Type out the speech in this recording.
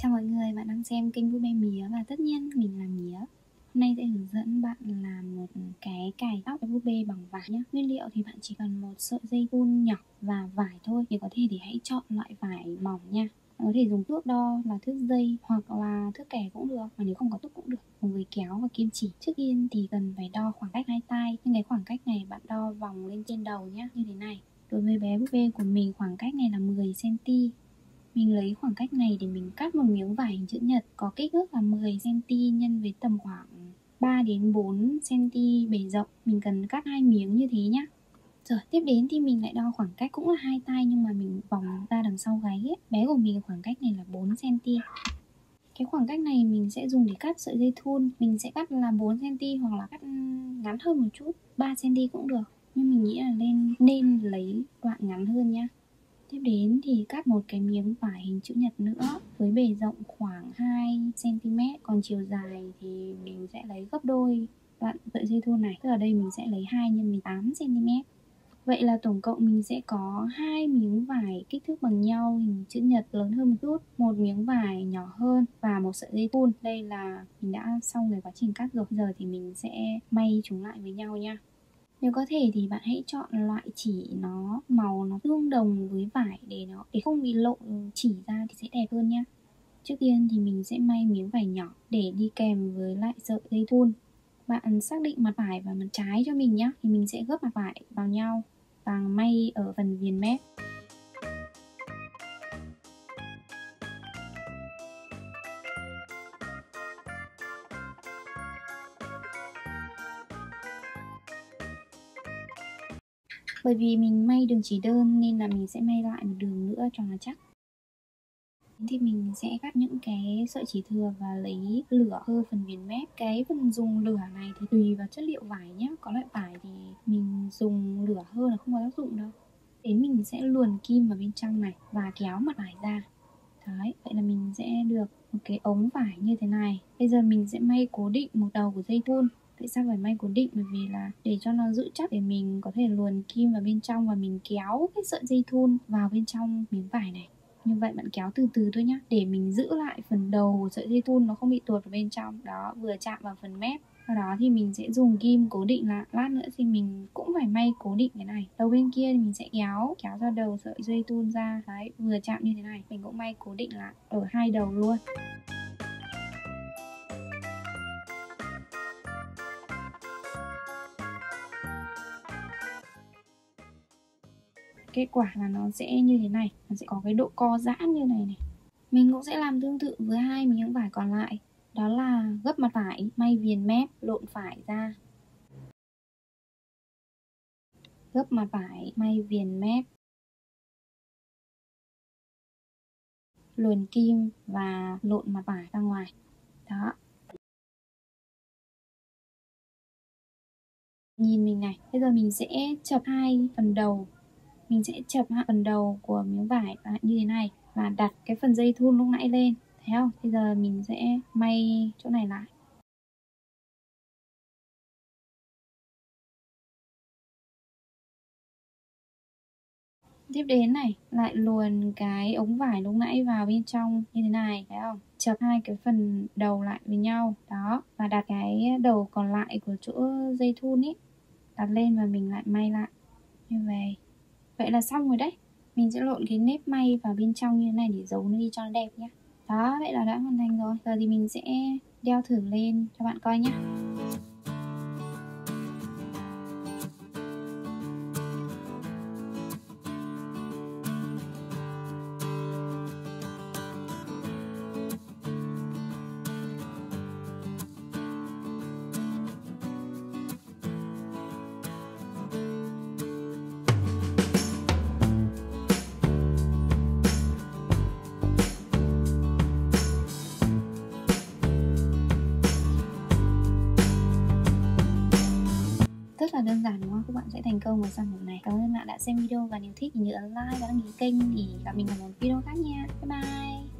Chào mọi người, bạn đang xem kênh Vui Bé Mía và tất nhiên mình là Mía. Hôm nay sẽ hướng dẫn bạn làm một cái cài tóc cho búp bê bằng vải nhé. Nguyên liệu thì bạn chỉ cần một sợi dây thun nhỏ và vải thôi. Nếu có thể thì hãy chọn loại vải mỏng nha. Bạn có thể dùng thước đo là thước dây hoặc là thước kẻ cũng được, mà nếu không có thước cũng được, cùng với kéo và kim chỉ. Trước tiên thì cần phải đo khoảng cách hai tay, nhưng cái khoảng cách này bạn đo vòng lên trên đầu nhé, như thế này. Đối với bé búp bê của mình khoảng cách này là 10 cm. Mình lấy khoảng cách này để mình cắt một miếng vải hình chữ nhật có kích thước là 10 cm nhân với tầm khoảng 3 đến 4 cm bề rộng. Mình cần cắt 2 miếng như thế nhá. Rồi tiếp đến thì mình lại đo khoảng cách cũng là hai tay, nhưng mà mình vòng ra đằng sau gáy ấy. Bé của mình khoảng cách này là 4 cm. Cái khoảng cách này mình sẽ dùng để cắt sợi dây thun. Mình sẽ cắt là 4 cm hoặc là cắt ngắn hơn một chút, 3 cm cũng được. Nhưng mình nghĩ là nên lấy đoạn ngắn hơn nhá. Tiếp đến thì cắt một cái miếng vải hình chữ nhật nữa với bề rộng khoảng 2 cm. Còn chiều dài thì mình sẽ lấy gấp đôi đoạn sợi dây thun này. Tức ở đây mình sẽ lấy 2 x 18 cm. Vậy là tổng cộng mình sẽ có 2 miếng vải kích thước bằng nhau hình chữ nhật lớn hơn một chút, một miếng vải nhỏ hơn và một sợi dây thun. Đây là mình đã xong cái quá trình cắt rồi. Giờ thì mình sẽ may chúng lại với nhau nha. Nếu có thể thì bạn hãy chọn loại chỉ màu nó tương đồng với vải để không bị lộ chỉ ra thì sẽ đẹp hơn nhé. Trước tiên thì mình sẽ may miếng vải nhỏ để đi kèm với lại sợi dây thun. Bạn xác định mặt phải và mặt trái cho mình nhé. Thì mình sẽ gấp mặt phải vào nhau và may ở phần viền mép. Bởi vì mình may đường chỉ đơn nên là mình sẽ may lại một đường nữa cho nó chắc. Thì mình sẽ cắt những cái sợi chỉ thừa và lấy lửa hơ phần viền mép. Cái phần dùng lửa này thì tùy vào chất liệu vải nhé. Có loại vải thì mình dùng lửa hơ là không có tác dụng đâu. Đến mình sẽ luồn kim vào bên trong này và kéo mặt vải ra. Đấy, vậy là mình sẽ được một cái ống vải như thế này. Bây giờ mình sẽ may cố định một đầu của dây thun. Tại sao phải may cố định? Bởi vì là để cho nó giữ chắc, để mình có thể luồn kim vào bên trong và mình kéo cái sợi dây thun vào bên trong miếng vải này. Như vậy bạn kéo từ từ thôi nhá, để mình giữ lại phần đầu của sợi dây thun nó không bị tuột vào bên trong. Đó, vừa chạm vào phần mép. Sau đó thì mình sẽ dùng kim cố định lại. Lát nữa thì mình cũng phải may cố định cái này. Đầu bên kia thì mình sẽ kéo ra đầu sợi dây thun ra. Đấy, vừa chạm như thế này mình cũng may cố định lại ở hai đầu luôn. Kết quả là nó sẽ như thế này, nó sẽ có cái độ co giãn như này này. Mình cũng sẽ làm tương tự với hai miếng vải còn lại. Đó là gấp mặt phải, may viền mép, lộn phải ra. Gấp mặt phải, may viền mép, luồn kim và lộn mặt vải ra ngoài. Đó. Nhìn mình này, bây giờ mình sẽ chập hai phần đầu. Mình sẽ chập hai phần đầu của miếng vải như thế này và đặt cái phần dây thun lúc nãy lên. Thấy không? Bây giờ mình sẽ may chỗ này lại. Tiếp đến này, lại luồn cái ống vải lúc nãy vào bên trong như thế này, thấy không? Chập hai cái phần đầu lại với nhau, đó, và đặt cái đầu còn lại của chỗ dây thun ấy, đặt lên và mình lại may lại như vậy. Vậy là xong rồi đấy. Mình sẽ lộn cái nếp may vào bên trong như thế này để giấu nó đi cho nó đẹp nhé. Đó, vậy là đã hoàn thành rồi. Giờ thì mình sẽ đeo thử lên cho bạn coi nhé. Rất là đơn giản đúng không? Các bạn sẽ thành công với sản phẩm này. Cảm ơn bạn đã xem video và nếu thích thì nhớ ấn like và đăng ký kênh để gặp mình ở một video khác nha. Bye bye.